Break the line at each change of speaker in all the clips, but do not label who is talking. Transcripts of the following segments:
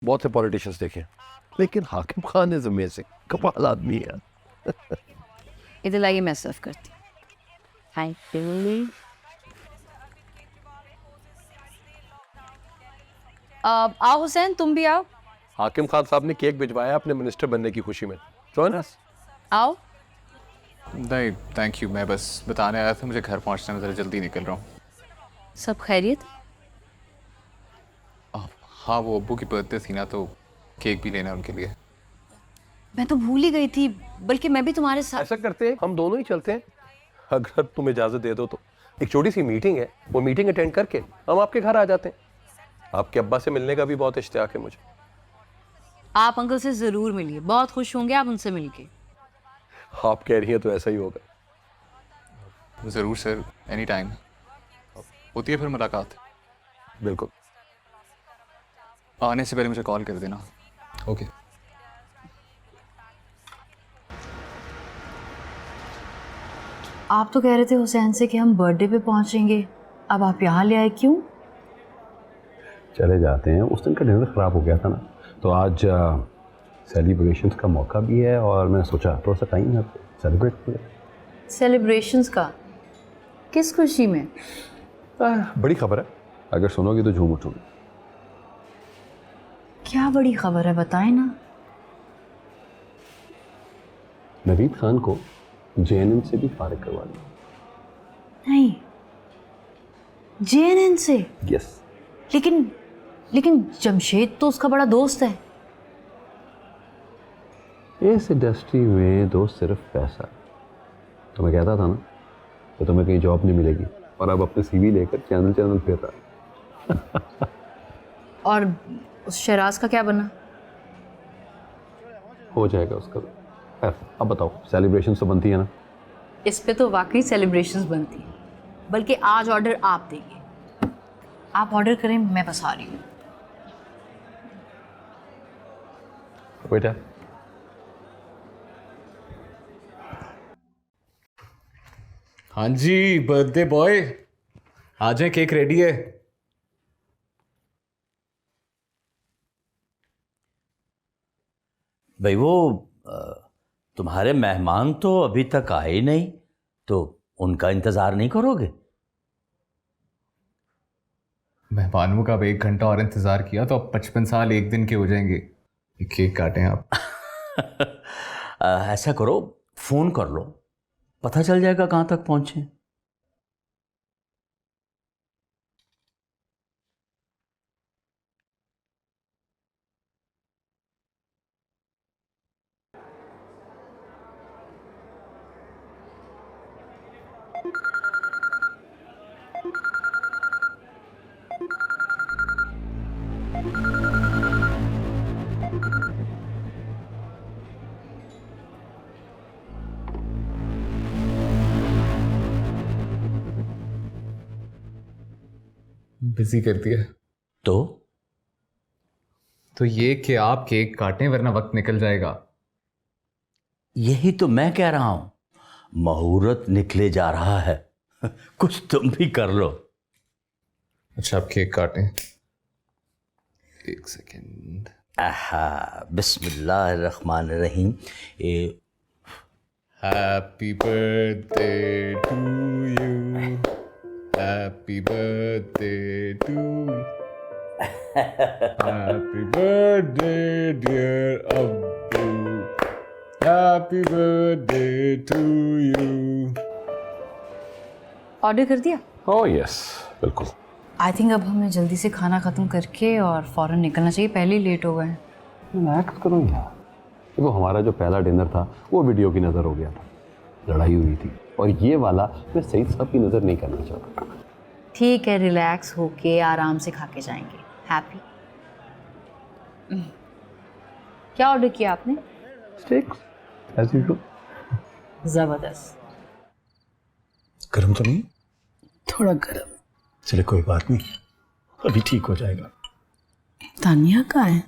बहुत से पॉलिटिशियंस देखे, लेकिन हाकिम खान इज अमेजिंग, कमाल आदमी है।
इधर लाइए, मैं सर्व करती हूँ। Thank you. आओ हुसैन, तुम भी आओ।
हाकिम खान साहब ने केक भिजवाया अपने मिनिस्टर बनने की खुशी में। Join us.
आओ।
नहीं थैंक यू, मैं बस बताने आया था, मुझे घर पहुंचना है, मैं ज़रा जल्दी निकल रहा हूँ।
सब खैरियत?
हाँ वो अब्बू की बर्थडे थी ना, तो केक भी लेना है उनके लिए।
मैं तो भूल ही गई थी, बल्कि मैं भी तुम्हारे साथ।
ऐसा करते हैं, हम दोनों ही चलते हैं, अगर तुम इजाजत दे दो तो। एक छोटी सी मीटिंग है, वो मीटिंग अटेंड करके हम आपके घर आ जाते हैं। आपके अब्बा से मिलने का भी बहुत इश्तियाक है मुझे।
आप अंकल से जरूर मिलिए, बहुत खुश होंगे आप उनसे मिलके।
आप कह रही हैं तो ऐसा ही होगा।
ज़रूर सर, एनी टाइम होती है फिर मुलाकात।
बिल्कुल।
आने से पहले मुझे कॉल कर देना। ओके।
आप तो कह रहे थे हुसैन से कि हम बर्थडे पे पहुंचेंगे, अब आप यहाँ ले आए, क्यों?
चले जाते हैं, उस दिन का डिनर ख़राब हो गया था ना, तो आज सेलिब्रेशंस का मौका भी है और मैंने सोचा थोड़ा सा टाइम है सेलिब्रेट करें।
सेलिब्रेशंस का? किस खुशी में?
बड़ी खबर है, अगर सुनोगी तो झूम उठोगी।
क्या बड़ी खबर है, बताएं ना।
नवीद खान को JNN से भी फारिग करवा दिया।
नहीं, JNN से?
यस।
लेकिन जमशेद तो उसका बड़ा दोस्त है।
इस इंडस्ट्री में दोस्त सिर्फ पैसा। तो मैं कहता था ना कि तुम्हें कहीं जॉब नहीं मिलेगी, और अब अपने CV लेकर चैनल फिर रहा है।
और उस शराज का क्या बना?
हो जाएगा उसका। खैर, अब बताओ, सेलिब्रेशन तो बनती है ना?
इस पे तो वाकई सेलिब्रेशंस बनती है, बल्कि आज ऑर्डर आप देंगे। आप ऑर्डर करें, मैं बस आ रही हूँ।
बेटा
हाँ जी बर्थडे बॉय, आ जाए, केक रेडी है।
भाई वो तुम्हारे मेहमान तो अभी तक आए ही नहीं, तो उनका इंतजार नहीं करोगे?
मेहमानों का अब 1 घंटा और इंतजार किया तो अब 55 साल एक दिन के हो जाएंगे। केक काटें आप।
ऐसा करो, फोन कर लो, पता चल जाएगा कहाँ तक पहुंचे।
बिजी कर दिया तो ये कि आप केक काटें वरना वक्त निकल जाएगा।
यही तो मैं कह रहा हूं, मुहूर्त निकले जा रहा है। कुछ तुम भी कर लो।
अच्छा आप केक काटें, 1 सेकेंड।
आहा, बिस्मिल्लाहिर्रहमानिर्रहीम।
Happy birthday to you, happy birthday to you, happy birthday dear अब्बू, happy birthday to you.
Order कर दिया?
ओह यस, बिल्कुल।
आई थिंक अब हमें जल्दी से खाना ख़त्म करके और फ़ौरन निकलना चाहिए, पहले ही लेट हो गए हैं।
रिलैक्स करो यार। देखो, हमारा जो पहला डिनर था वो वीडियो की नज़र हो गया था, लड़ाई हुई थी, और ये वाला मैं सईद साहब की नज़र नहीं करना चाहता।
ठीक है, रिलैक्स होके आराम से खा के जाएंगे। हैप्पी। क्या ऑर्डर किया आपने?
Steaks as usual.
ज़बरदस्त।
गर्म तो नहीं? थोड़ा गर्म। चले कोई बात नहीं, अभी ठीक हो जाएगा।
तानिया कहाँ है?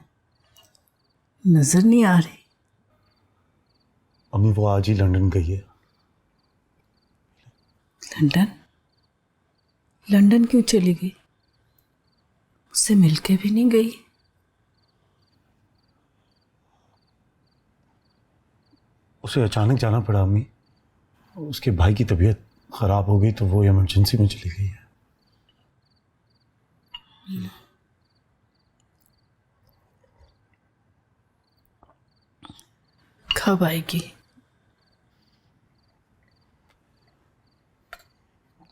नजर नहीं आ रही।
अम्मी वो आज ही लंदन गई है।
लंदन? लंदन क्यों चली गई? उससे मिलके भी नहीं गई?
उसे अचानक जाना पड़ा अम्मी। उसके भाई की तबीयत खराब हो गई तो वो इमरजेंसी में चली गई है।
कब आएगी?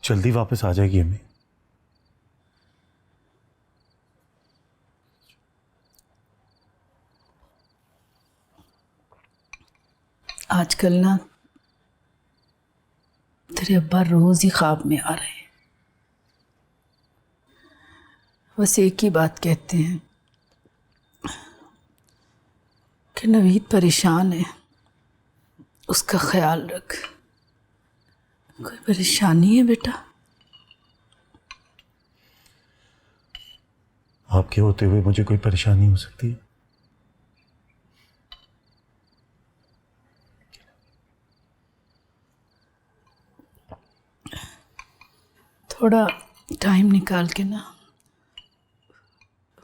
जल्दी वापस आ जाएगी अम्मी।
आजकल ना तेरे अब्बा रोज ही ख्वाब में आ रहे हैं। बस एक ही बात कहते हैं कि नवीद परेशान है, उसका ख्याल रख। कोई परेशानी है बेटा?
आपके होते हुए मुझे कोई परेशानी हो सकती है?
थोड़ा टाइम निकाल के ना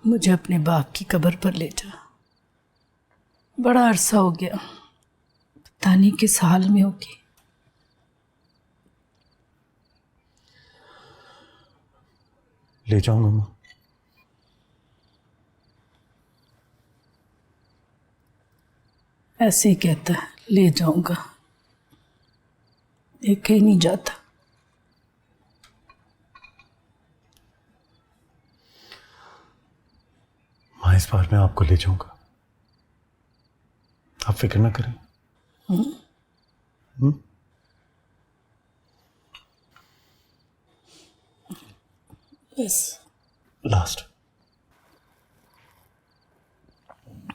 मुझे अपने बाप की कब्र पर ले जा। बड़ा अरसा हो गया, पता नहीं किस हाल में होगी।
ले जाऊंगा माँ।
ऐसे ही कहता है ले जाऊंगा, लेके ही नहीं जाता।
माँ इस बार मैं आपको ले जाऊंगा, आप फिक्र ना करें।
बस
लास्ट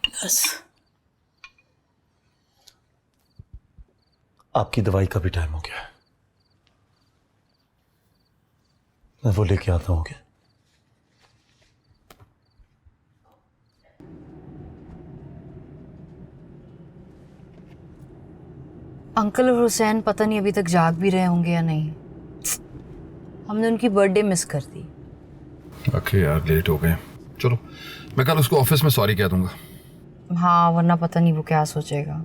बस।
आपकी दवाई का भी टाइम हो गया है, मैं वो लेके आता हूँ। क्या
अंकल और हुसैन पता नहीं अभी तक जाग भी रहे होंगे या नहीं। हमने उनकी बर्थडे मिस कर दी।
ओके यार, लेट हो गए। चलो मैं कल उसको ऑफिस में सॉरी कह दूंगा।
हाँ, वरना पता नहीं वो क्या सोचेगा।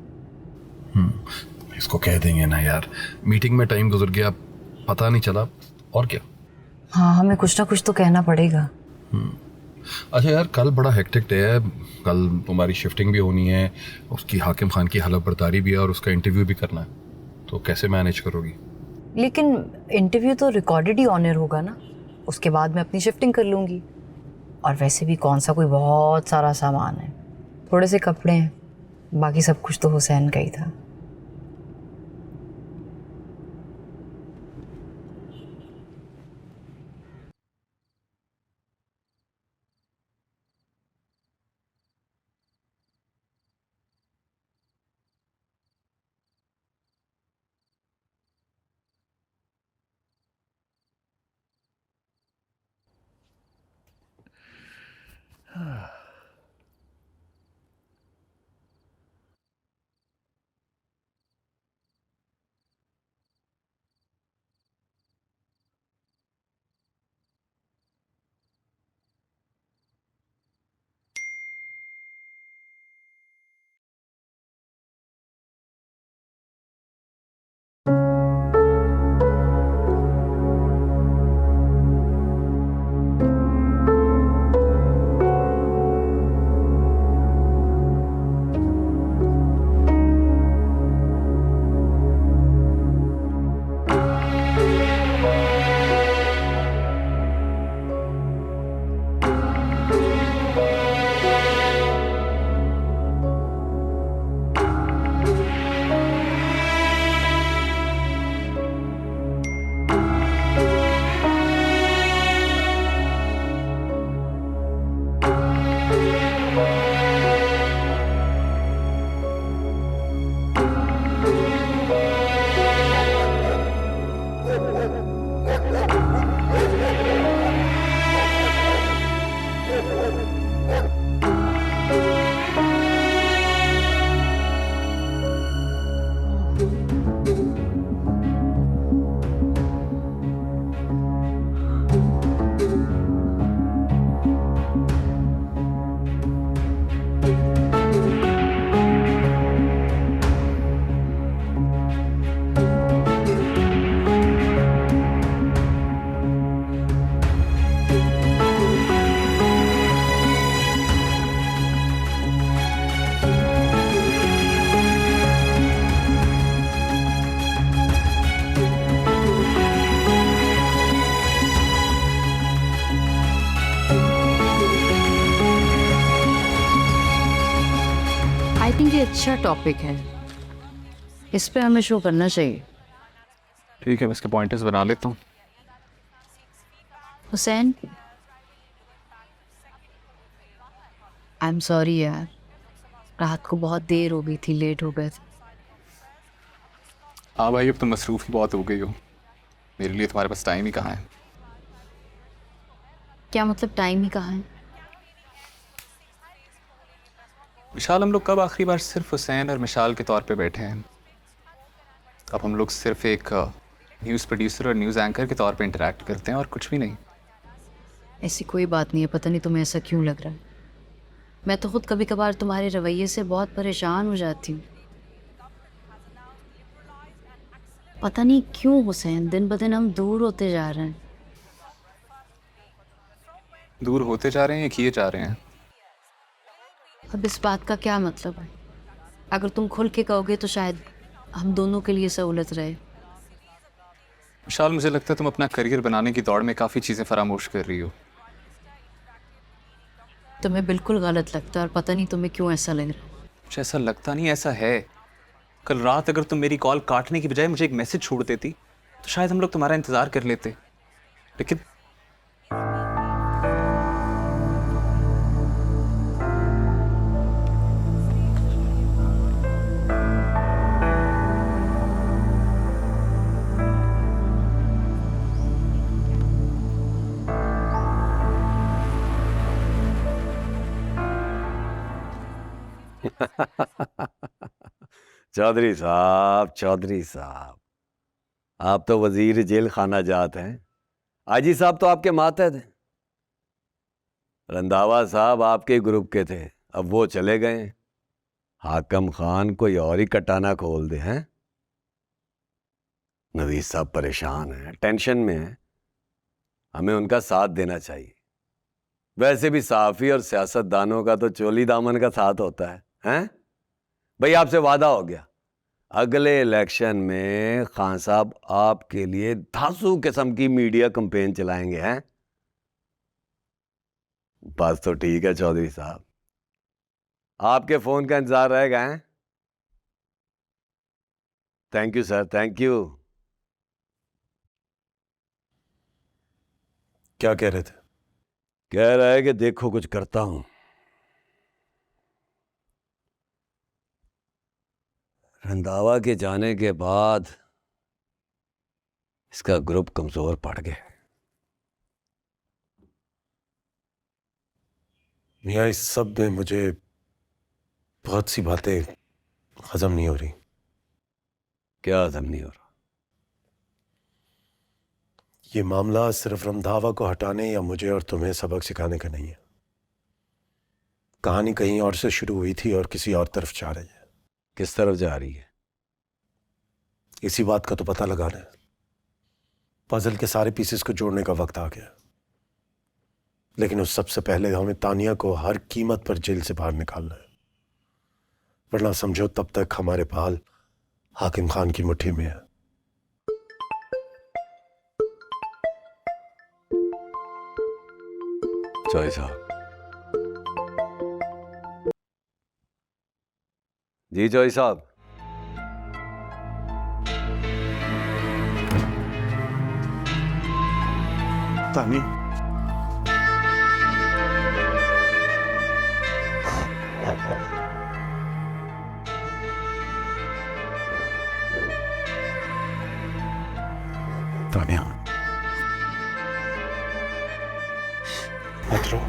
इसको कह देंगे ना यार, मीटिंग में टाइम गुजर गया, पता नहीं चला, और क्या।
हाँ, हमें कुछ ना कुछ तो कहना पड़ेगा।
अच्छा यार, कल बड़ा हेक्टिक डे है। कल तुम्हारी शिफ्टिंग भी होनी है, उसकी हाकिम खान की हलफ बर्दारी भी है, और उसका इंटरव्यू भी करना है। तो कैसे मैनेज करोगी?
लेकिन इंटरव्यू तो रिकॉर्डेड ही ऑनर होगा ना, उसके बाद मैं अपनी शिफ्टिंग कर लूँगी। और वैसे भी कौन सा कोई बहुत सारा सामान है, थोड़े से कपड़े हैं, बाकी सब कुछ तो हुसैन का ही था। आई थिंक ये अच्छा टॉपिक है, इस पे हमें शो करना चाहिए।
ठीक है, मैं इसके पॉइंटर्स बना लेता हूँ।
हुसैन, आई एम सॉरी यार, रात को बहुत देर हो गई थी, लेट हो गए थे।
हाँ भाई, अब तो मसरूफ़ ही बहुत हो गई हो, मेरे लिए तुम्हारे पास टाइम ही कहाँ है।
क्या मतलब टाइम ही कहाँ है?
विशाल, हम लोग कब आखिरी बार सिर्फ हुसैन और मिशाल के तौर पे बैठे हैं? अब हम लोग सिर्फ एक न्यूज़ प्रोड्यूसर और न्यूज़ एंकर के तौर पे इंटरेक्ट करते हैं और कुछ भी नहीं।
ऐसी कोई बात नहीं है, पता नहीं तुम्हें ऐसा क्यों लग रहा है। मैं तो खुद कभी कभार तुम्हारे रवैये से बहुत परेशान हो जाती हूँ। पता नहीं क्यों हुसैन, दिन ब दिन हम दूर होते जा रहे हैं।
दूर होते जा रहे हैं या किए जा रहे हैं?
अब इस बात का क्या मतलब है? अगर तुम खुल के कहोगे तो शायद हम दोनों के लिए सहूलत रहे।
विशाल, मुझे लगता है तुम अपना करियर बनाने की दौड़ में काफ़ी चीज़ें फरामोश कर रही हो।
तुम्हें बिल्कुल गलत लगता है और पता नहीं तुम्हें क्यों ऐसा लग रहा है।
मुझे ऐसा लगता नहीं, ऐसा है। कल रात अगर तुम मेरी कॉल काटने की बजाय मुझे एक मैसेज छोड़ देती तो शायद हम लोग तुम्हारा इंतज़ार कर लेते, लेकिन
चौधरी साहब, चौधरी साहब, आप तो वजीर जेल खाना जात हैं। आजी साहब तो आपके मातहत हैं। रंधावा साहब आपके ग्रुप के थे, अब वो चले गए। हाकम खान कोई और ही कटाना खोल दे हैं। नवीस साहब परेशान हैं, टेंशन में हैं। हमें उनका साथ देना चाहिए। वैसे भी साफी और सियासतदानों का तो चोली दामन का साथ होता है, हैं? भाई, आपसे वादा हो गया, अगले इलेक्शन में खान साहब आपके लिए धांसू किस्म की मीडिया कैंपेन चलाएंगे, हैं? बस तो ठीक है चौधरी साहब, आपके फोन का इंतजार रहेगा, हैं? Thank you sir, thank you.
क्या कह रहे थे?
कह रहा है कि देखो कुछ करता हूं। रंधावा के जाने के बाद इसका ग्रुप कमजोर पड़ गया।
मियाँ, इस सब में मुझे बहुत सी बातें हजम नहीं हो रही।
क्या हजम नहीं हो रहा?
ये मामला सिर्फ रंधावा को हटाने या मुझे और तुम्हें सबक सिखाने का नहीं है। कहानी कहीं और से शुरू हुई थी और किसी और तरफ जा रही है।
किस तरफ जा रही है?
इसी बात का तो पता लगाना है। पजल के सारे पीसेस को जोड़ने का वक्त आ गया, लेकिन उस सबसे पहले हमें तानिया को हर कीमत पर जेल से बाहर निकालना है, वरना समझो तब तक हमारे बाल हाकिम खान की मुट्ठी में है।
चौधरी साहब जी, चौधरी साहब।
तानी, तानिया, मत रो।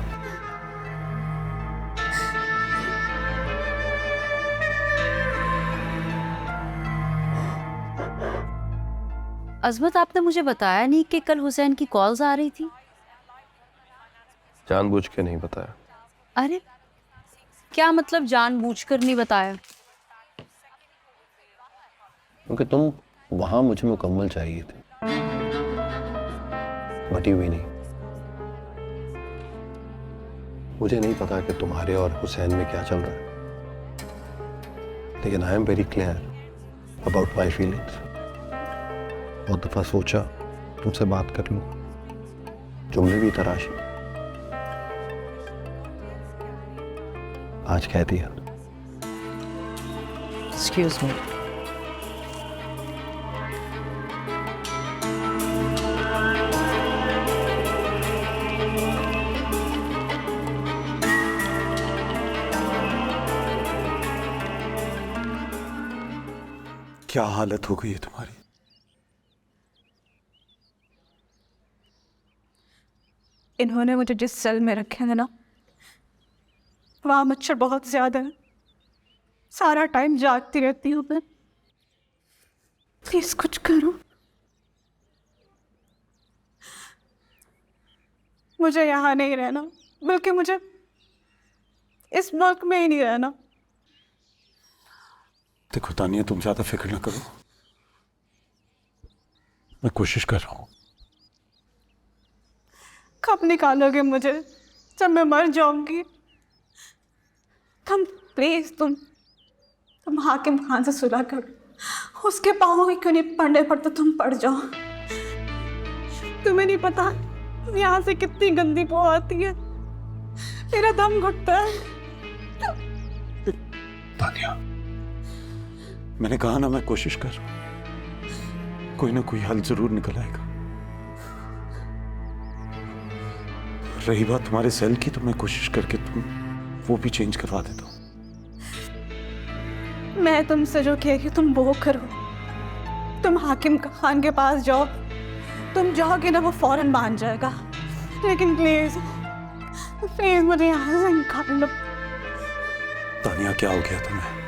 अजमत, आपने मुझे बताया नहीं कि कल हुसैन की कॉल्स आ रही थी।
जानबूझ के नहीं बताया।
अरे क्या मतलब जानबूझकर नहीं बताया?
क्योंकि तुम वहां मुझे मुकम्मल चाहिए थे, बटी हुई नहीं। मुझे नहीं पता कि तुम्हारे और हुसैन में क्या चल रहा है, लेकिन I am very clear about my feelings. बहुत दफा सोचा तुमसे बात कर लूं, जुमले भी तराशी, आज कह दिया।
Excuse me.
क्या हालत हो गई है तुम्हारी?
इन्होंने मुझे जिस सेल में रखे हैं ना, वहाँ मच्छर बहुत ज्यादा है। सारा टाइम जागती रहती हूँ मैं। प्लीज कुछ करो। मुझे यहाँ नहीं रहना, बल्कि मुझे इस मुल्क में ही नहीं रहना।
देखो तानिया, तुम ज्यादा फिक्र न करो, मैं कोशिश कर रहा हूं।
कब निकालोगे मुझे? जब मैं मर जाऊंगी? तुम प्लीज, तुम हाकिम खान से सुलह करो। उसके पाँव में क्यों नहीं पड़ने पड़ते, तुम पड़ जाओ। तुम्हें नहीं पता यहाँ से कितनी गंदी बू आती है, मेरा दम घुटता है।
तानिया, मैंने कहा ना मैं कोशिश कर रहा हूं, कोई ना कोई हल जरूर निकल आएगा। रही बात तुम्हारे सेल की, तो मैं कोशिश करके वो भी चेंज करवा देता हूं।
मैं तुमसे जो कहेगी तुम वो करो। तुम हाकिम खान के पास जाओ, तुम जाओगे ना वो फौरन मान जाएगा। लेकिन प्लीज प्लीज मुझे यहाँ से निकाल लो।
तानिया, क्या हो गया तुम्हें?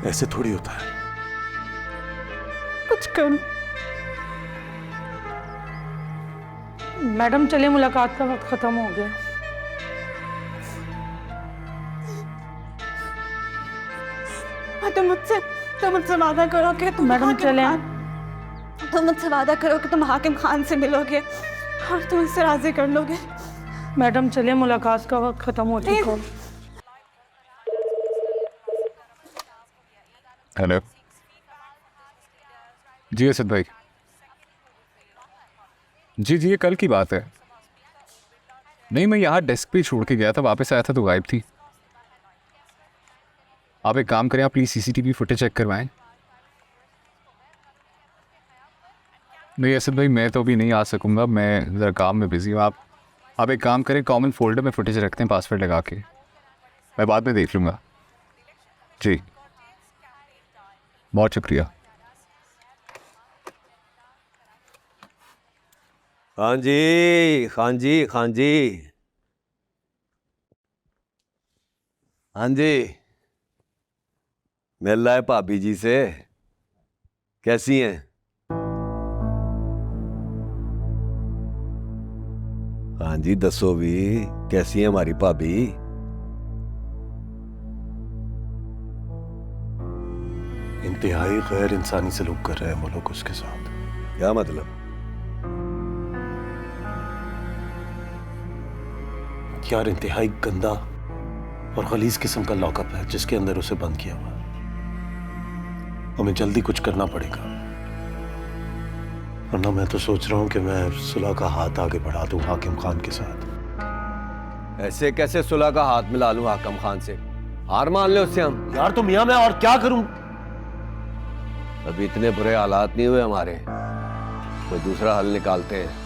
ऐसे थोड़ी होता है।
कुछ करो।
मैडम चलिए, मुलाकात का वक्त खत्म हो गया।
तुम मुझसे वादा करो कि तुम
मैडम
हाकिम
चलें।
खान- तुम मुझसे वादा करो कि तुम हाकिम खान से मिलोगे और तुम इससे राजी कर लोगे।
मैडम चलिए, मुलाकात का वक्त खत्म हो चुका है।
हेलो जी असद भाई। जी ये कल की बात है। नहीं, मैं यहाँ डेस्क पे छोड़ के गया था, वापस आया था तो गायब थी। आप एक काम करें, आप प्लीज़ सीसीटीवी फुटेज चेक करवाएं। नहीं असद भाई, मैं तो अभी नहीं आ सकूँगा, मैं ज़रा काम में बिज़ी हूँ। आप एक काम करें, कॉमन फोल्डर में फुटेज रखते हैं पासवर्ड लगा के, मैं बाद में देख लूँगा। जी बहुत शुक्रिया।
हाँ जी, हाँ जी, हाँ जी, हाँ जी, मिल रहा है भाभी जी से। कैसी हैं? हाँ जी, दसो भी, कैसी है हमारी भाभी?
इंतहाई गैर इंसानी सलूक कर रहे हैं वो लोग उसके साथ।
क्या मतलब?
यार, इंतहाई गंदा और गलीज किस्म का लॉकअप है जिसके अंदर उसे बंद किया हुआ है। हमें जल्दी कुछ करना पड़ेगा, वरना मैं तो सोच रहा हूं कि मैं सुलह का हाथ आगे बढ़ा दूं हाकिम खान के साथ।
ऐसे कैसे सुलह का हाथ मिला लूं हाकिम खान से? हार मान ले उससे हम।
यार तो मियां, मैं और क्या करूं?
अभी इतने बुरे हालात नहीं हुए हमारे, कोई दूसरा हल निकालते हैं।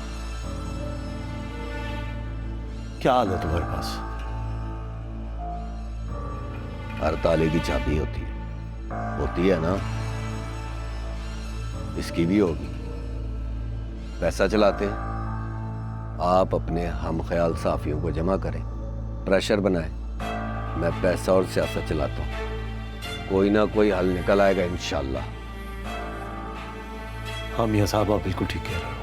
क्या हाल है तुम्हारे पास?
हर ताले की चाबी होती है ना? इसकी भी होगी। पैसा चलाते हैं, आप अपने हम ख्याल साफियों को जमा करें, प्रेशर बनाएं, मैं पैसा और सियासत चलाता हूं, कोई ना कोई हल निकल आएगा इंशाल्लाह।
हाँ मियां साहब, आप बिल्कुल ठीक कह रहे हो।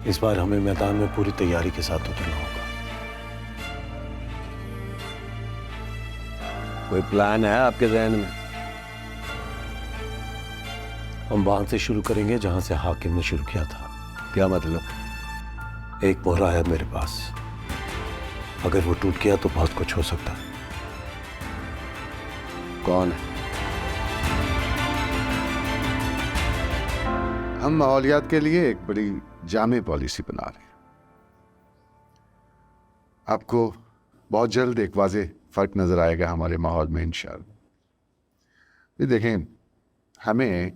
इस बार हमें मैदान में पूरी तैयारी के साथ उतरना होगा।
कोई प्लान है आपके जहन में?
हम वहां से शुरू करेंगे जहां से हाकिम ने शुरू किया था।
क्या मतलब?
एक मोहरा है मेरे पास, अगर वो टूट गया तो बहुत कुछ हो सकता है।
कौन है?
हम माहौलियात के लिए एक बड़ी जामे पॉलिसी बना रहे हैं। आपको बहुत जल्द एक वाज़ेह फ़र्क नज़र आएगा हमारे माहौल में इंशाअल्लाह। ये देखें, हमें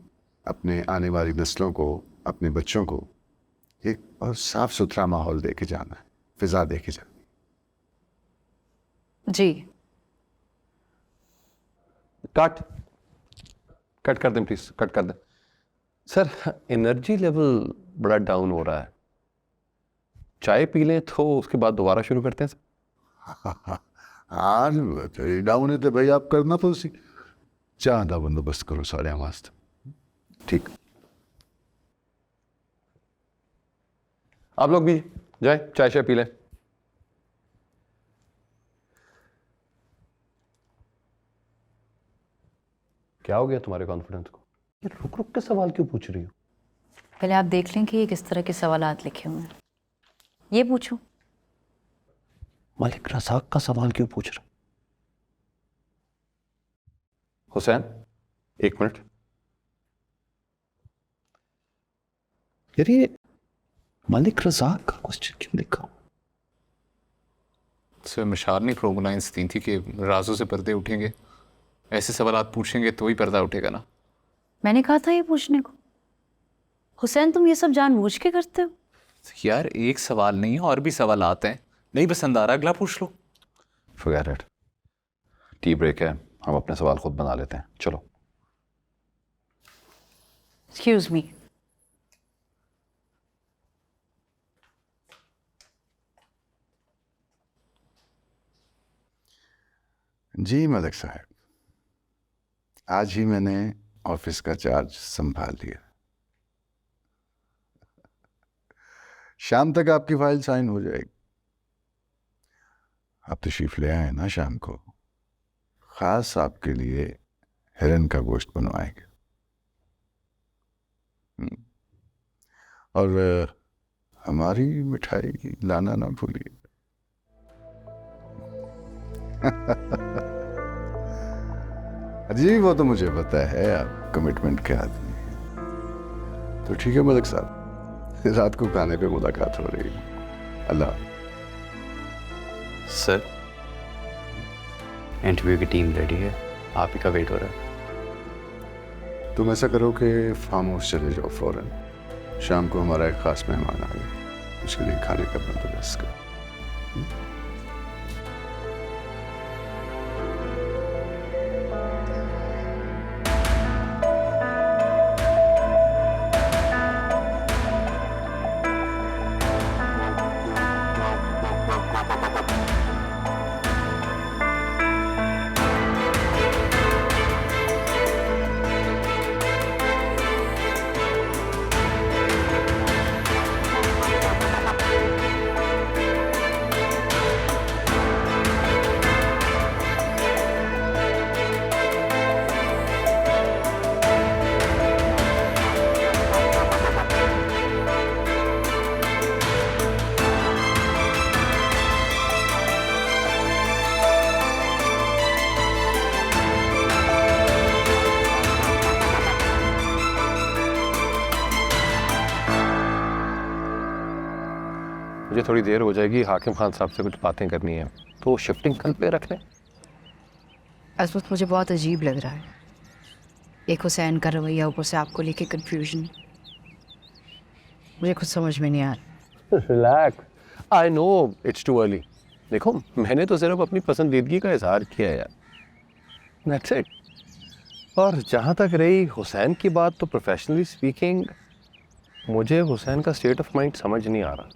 अपने आने वाली नस्लों को, अपने बच्चों को एक और साफ सुथरा माहौल देके जाना है, फिजा देके जाना।
जी।
कट कट कर दें प्लीज, कट कर दें। सर एनर्जी लेवल बड़ा डाउन हो रहा है, चाय पी लें तो उसके बाद दोबारा शुरू करते हैं सर।
हाँ डाउन है तो भाई आप करना तो उसी चाह का बंदोबस्त करो सारे वास्ते।
ठीक, आप लोग भी जाए चाय शाय पी लें। क्या हो गया तुम्हारे कॉन्फिडेंस को? ये रुक रुक के सवाल क्यों पूछ रही हो?
पहले आप देख लें कि ये किस तरह के सवालात लिखे हुए हैं। ये पूछूं?
मलिक रज़ाक का सवाल क्यों पूछ रहे? हुसैन, एक मिनट। यार ये मलिक रज़ाक का क्वेश्चन क्यों लिखा?
सर मशार ने प्रोग्राइंस दी थी कि राजों से पर्दे उठेंगे, ऐसे सवालात पूछेंगे तो ही पर्दा उठेगा ना।
मैंने कहा था ये पूछने को। हुसैन तुम ये सब जानबूझ के करते हो?
यार एक सवाल नहीं है, और भी सवाल आते हैं, नहीं पसंद आ रहा अगला पूछ लो।
Forget it. टी ब्रेक है, हम अपने सवाल खुद बना लेते हैं, चलो।
Excuse me.
जी मलिक साहब, आज ही मैंने ऑफिस का चार्ज संभाल लिया। शाम तक आपकी फाइल साइन हो जाएगी। आप तशरीफ ले आए ना शाम को, खास आपके लिए हिरन का गोश्त बनवाएंगे। और हमारी मिठाई लाना ना भूलिए। जी वो तो मुझे पता है, आप कमिटमेंट के आदमी हैं। तो ठीक है मलिक साहब, रात को खाने पे मुलाकात हो रही है। अल्लाह।
सर इंटरव्यू की टीम रेडी है, आप ही का वेट हो रहा है।
तुम ऐसा करो कि फार्म हाउस चले जाओ फौरन। शाम को हमारा एक खास मेहमान आ गया, उसके लिए खाने का बंदोबस्त करो।
मुझे थोड़ी देर हो जाएगी, हाकिम खान साहब से कुछ बातें करनी है, तो शिफ्टिंग कल पे रख लें।
इस वक्त मुझे बहुत अजीब लग रहा है। एक हुसैन का रवैया, ऊपर से आपको लेके कंफ्यूजन, मुझे कुछ समझ में नहीं आ रहा।
Relax, I know it's too early. देखो मैंने तो सिर्फ अपनी पसंदीदगी का इजहार किया है यार, दैट्स इट। और जहाँ तक रही हुसैन की बात, तो प्रोफेशनली स्पीकिंग मुझे हुसैन का स्टेट ऑफ माइंड समझ नहीं आ रहा।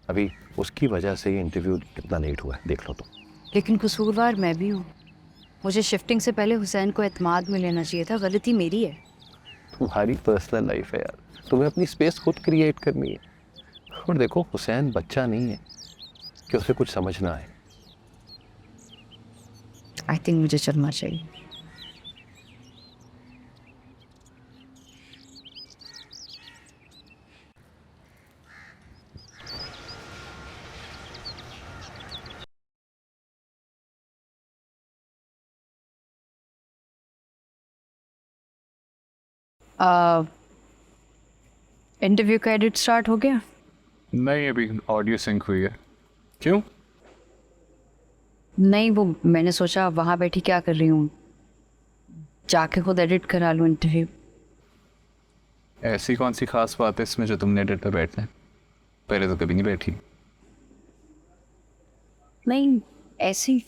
अभी उसकी वजह से ये इंटरव्यू कितना लेट हुआ है, देख लो तुम।
लेकिन कसूरवार मैं भी हूँ। मुझे शिफ्टिंग से पहले हुसैन को एतमाद में लेना चाहिए था, गलती मेरी है।
तुम्हारी पर्सनल लाइफ है यार, तुम्हें अपनी स्पेस खुद क्रिएट करनी है। और देखो हुसैन बच्चा नहीं है कि उसे कुछ समझ ना आए।
आई थिंक मुझे चलना चाहिए। इंटरव्यू का एडिट स्टार्ट हो गया?
नहीं अभी ऑडियो सिंक हुई है। क्यों?
नहीं, वो मैंने सोचा वहाँ बैठी क्या कर रही हूँ, जाके खुद एडिट करा लूँ इंटरव्यू।
ऐसी कौन सी खास बात है इसमें जो तुमने एडिट पे बैठना है? पहले तो कभी नहीं बैठी।
नहीं, ऐसी।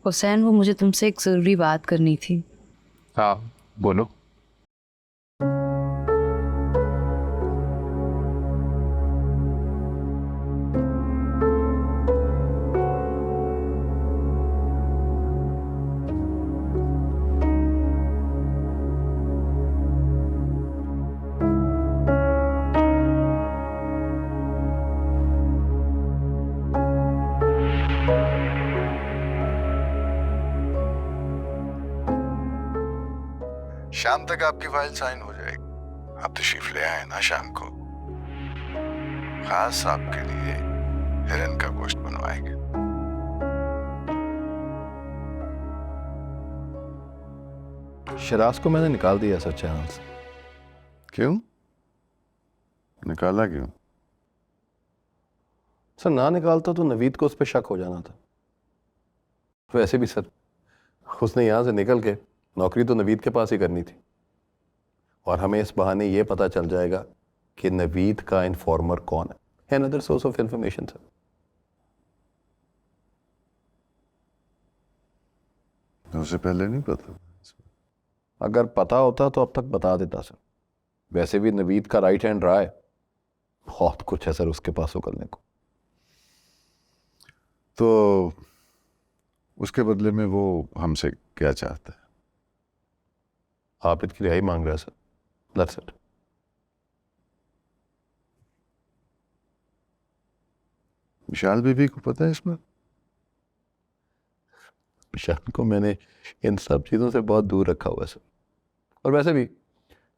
हुसैन, वो मुझे तुमसे एक ज़रूरी बात करनी थी।
हाँ बोलो।
शाम तक आपकी फाइल साइन हो जाएगी। आप तशरीफ ले आए ना शाम को, खास आपके लिए हिरन का गोश्त बनवाएंगे।
शिराज को मैंने निकाल दिया सर चैनल से।
क्यों निकाला? क्यों
सर, ना निकालता तो नवीद को उस पर शक हो जाना था। वैसे भी सर, उसने यहाँ से निकल के नौकरी तो नवीद के पास ही करनी थी, और हमें इस बहाने ये पता चल जाएगा कि नवीद का इन्फॉर्मर कौन है। Another source of information sir.
उससे पहले नहीं पता?
अगर पता होता तो अब तक बता देता सर। वैसे भी नवीद का राइट हैंड रहा है, बहुत कुछ है सर उसके पास उगलने को।
तो उसके बदले में वो हमसे क्या चाहता है?
आप इसकी रिहाई मांग रहे हैं सर। That's it.
विशाल बीबी को पता है इसमें?
विशाल को मैंने इन सब चीज़ों से बहुत दूर रखा हुआ है सर। और वैसे भी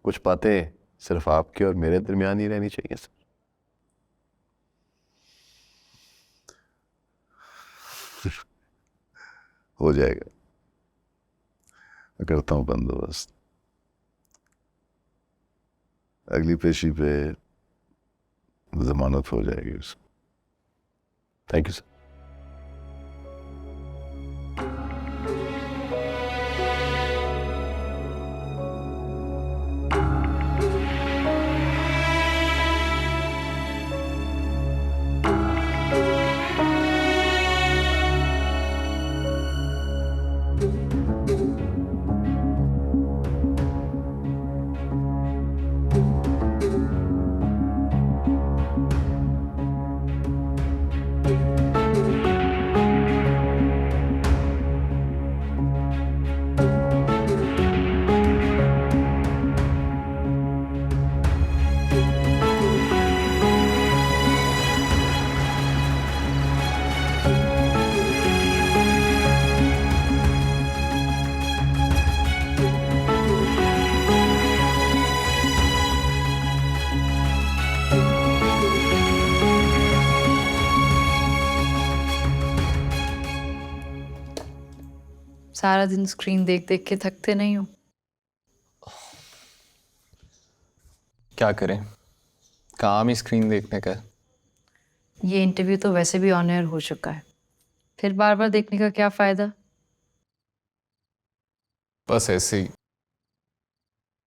कुछ बातें सिर्फ आपके और मेरे दरमियान ही रहनी चाहिए सर।
हो जाएगा, मैं करता हूँ बंदोबस्त। अगली पेशी पे जमानत हो जाएगी उसकी।
Thank you sir.
सारा दिन स्क्रीन देख देख के थकते नहीं हो?
क्या करें, काम ही स्क्रीन देखने का है।
ये इंटरव्यू तो वैसे भी ऑन एयर हो चुका है, फिर बार बार देखने का क्या फायदा?
बस ऐसे ही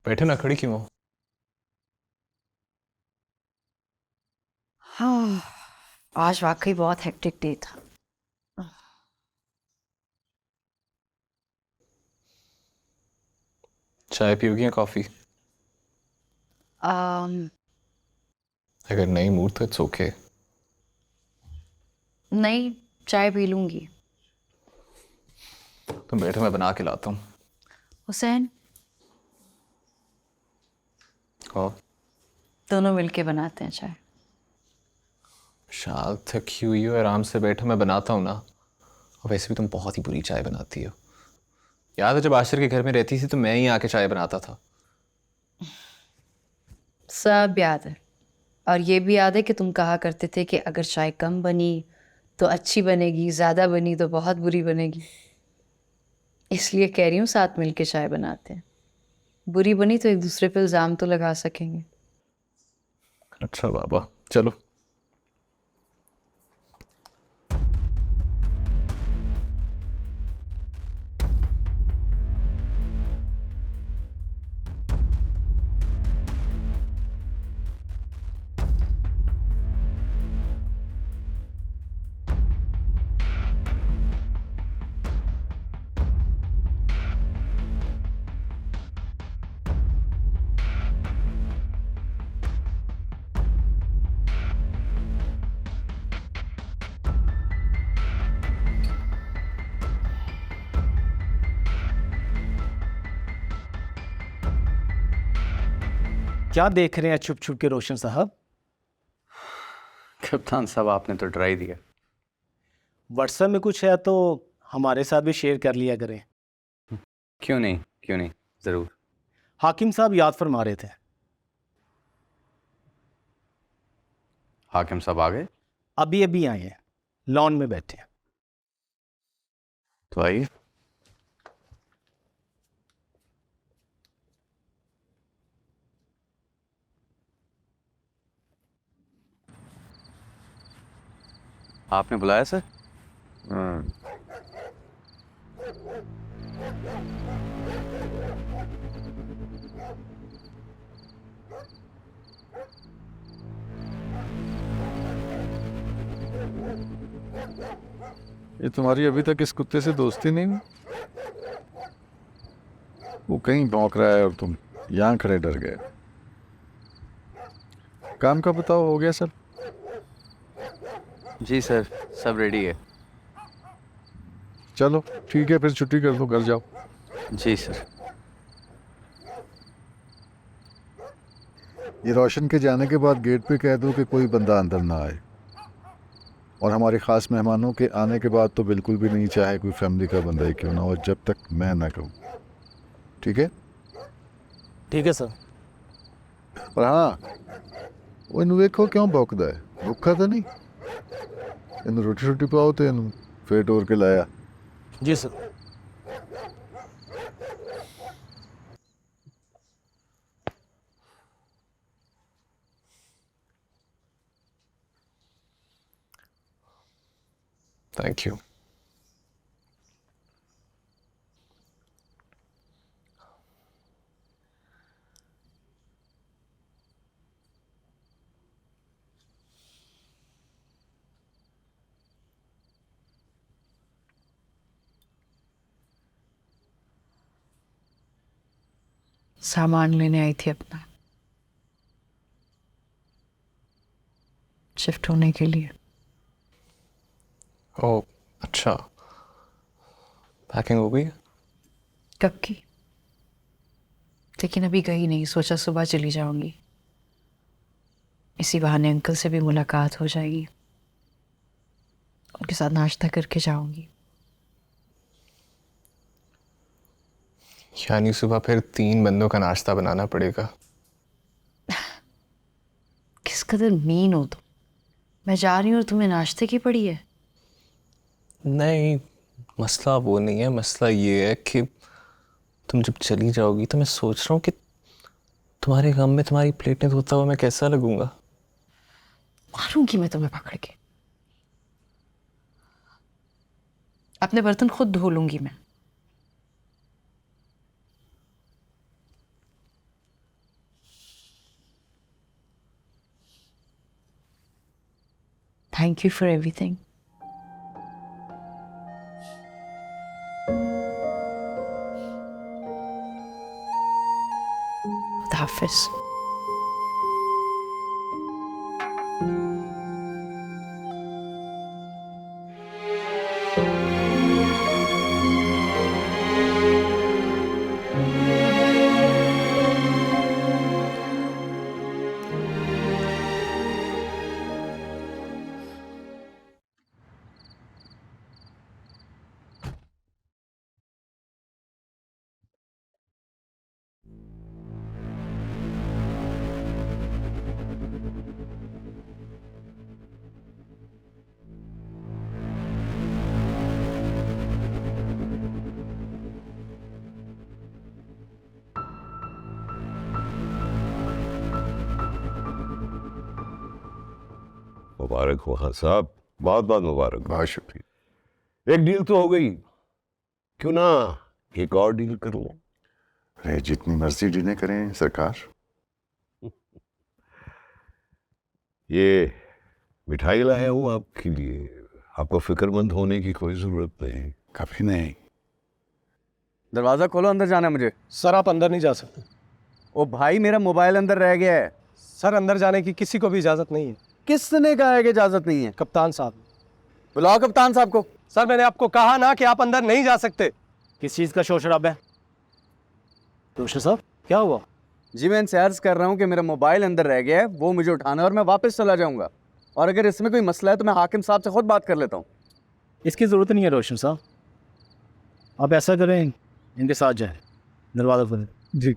बैठे ना, खड़ी क्यों हो?
हाँ, आज वाकई बहुत हेक्टिक डे था।
चाय पियोगी या कॉफी? अगर नहीं मूड तो इट्स ओके।
नहीं, चाय पी लूंगी।
तुम बैठो, मैं बना के लाता हूँ।
हुसैन,
और
दोनों मिलके बनाते हैं चाय।
शाल थकी हुई हो, आराम से बैठो, मैं बनाता हूँ ना। और वैसे भी तुम बहुत ही बुरी चाय बनाती हो। याद है जब आशिर के घर में रहती थी तो मैं ही आके चाय बनाता था।
सब याद है, और ये भी याद है कि तुम कहा करते थे कि अगर चाय कम बनी तो अच्छी बनेगी, ज़्यादा बनी तो बहुत बुरी बनेगी। इसलिए कह रही हूँ साथ मिलके चाय बनाते हैं। बुरी बनी तो एक दूसरे पे इल्ज़ाम तो लगा सकेंगे।
अच्छा बाबा, चलो।
क्या देख रहे हैं छुप छुप के रोशन साहब?
कप्तान साहब आपने तो डरा ही दिया।
व्हाट्सएप में कुछ है तो हमारे साथ भी शेयर कर लिया करें।
क्यों नहीं, ज़रूर।
हाकिम साहब याद फरमा रहे थे।
हाकिम साहब आ गए?
अभी अभी आए हैं, लॉन में बैठे हैं।
तो आइए। आपने बुलाया सर?
ये तुम्हारी अभी तक इस कुत्ते से दोस्ती नहीं हुई? वो कहीं भौंक रहा है और तुम यहाँ खड़े डर गए। काम का बताओ, हो गया सर?
जी सर, सब रेडी है।
चलो ठीक है, फिर छुट्टी कर दो, घर जाओ।
जी सर।
ये रोशन के जाने के बाद गेट पे कह दो कि कोई बंदा अंदर ना आए, और हमारे ख़ास मेहमानों के आने के बाद तो बिल्कुल भी नहीं, चाहे कोई फैमिली का बंदा ही क्यों ना हो, जब तक मैं ना कहूँ। ठीक है?
ठीक है सर।
और हाँ, वो इन वेखो क्यों भौंकदा है? भूखा तो नहीं? इन रोटी रोटी पाओ तो इन फिर टोर के लाया।
जी सर।
Thank you.
सामान लेने आई थी अपना, शिफ्ट होने के लिए।
ओह अच्छा, पैकिंग हो गई?
कब की? लेकिन अभी गई नहीं, सोचा सुबह चली जाऊंगी। इसी बहाने अंकल से भी मुलाकात हो जाएगी, उनके साथ नाश्ता करके जाऊंगी।
यानी सुबह फिर 3 बंदों का नाश्ता बनाना पड़ेगा।
किस कदर मीन हो तुम। मैं जा रही हूँ और तुम्हें नाश्ते की पड़ी है।
नहीं, मसला वो नहीं है, मसला ये है कि तुम जब चली जाओगी तो मैं सोच रहा हूँ कि तुम्हारे गम में तुम्हारी प्लेटें धोता हुआ मैं कैसा लगूंगा।
मारूंगी मैं तुम्हें पकड़ के। अपने बर्तन खुद धो लूंगी मैं। Thank you for everything. खुदा हाफिज़।
मुबारक हो खान साहब, बहुत बहुत मुबारक।
बहुत शुक्रिया।
एक डील तो हो गई, क्यों ना एक और डील कर लो?
अरे जितनी मर्जी डीलें करें सरकार।
ये मिठाई लाया हूँ आपके लिए, आपको फिक्रमंद होने की कोई जरूरत नहीं।
कभी नहीं।
दरवाज़ा खोलो, अंदर जाना है मुझे।
सर आप अंदर नहीं जा सकते।
ओ भाई, मेरा मोबाइल अंदर रह गया है।
सर अंदर जाने की किसी को भी इजाज़त नहीं है।
किसने कहा है कि इजाज़त नहीं है?
कप्तान साहब।
बुलाओ कप्तान साहब को।
सर मैंने आपको कहा ना कि आप अंदर नहीं जा सकते। किस चीज़ का शोर शराबा है? रोशन साहब क्या हुआ?
जी मैं इनसे अर्ज कर रहा हूँ कि मेरा मोबाइल अंदर रह गया है, वो मुझे उठाना है और मैं वापस चला जाऊँगा। और अगर इसमें कोई मसला है तो मैं हाकिम साहब से खुद बात कर लेता हूँ।
इसकी ज़रूरत नहीं है रोशन साहब, आप ऐसा करें इनके साथ जाएं, दरवाज़ा खोलें।
जी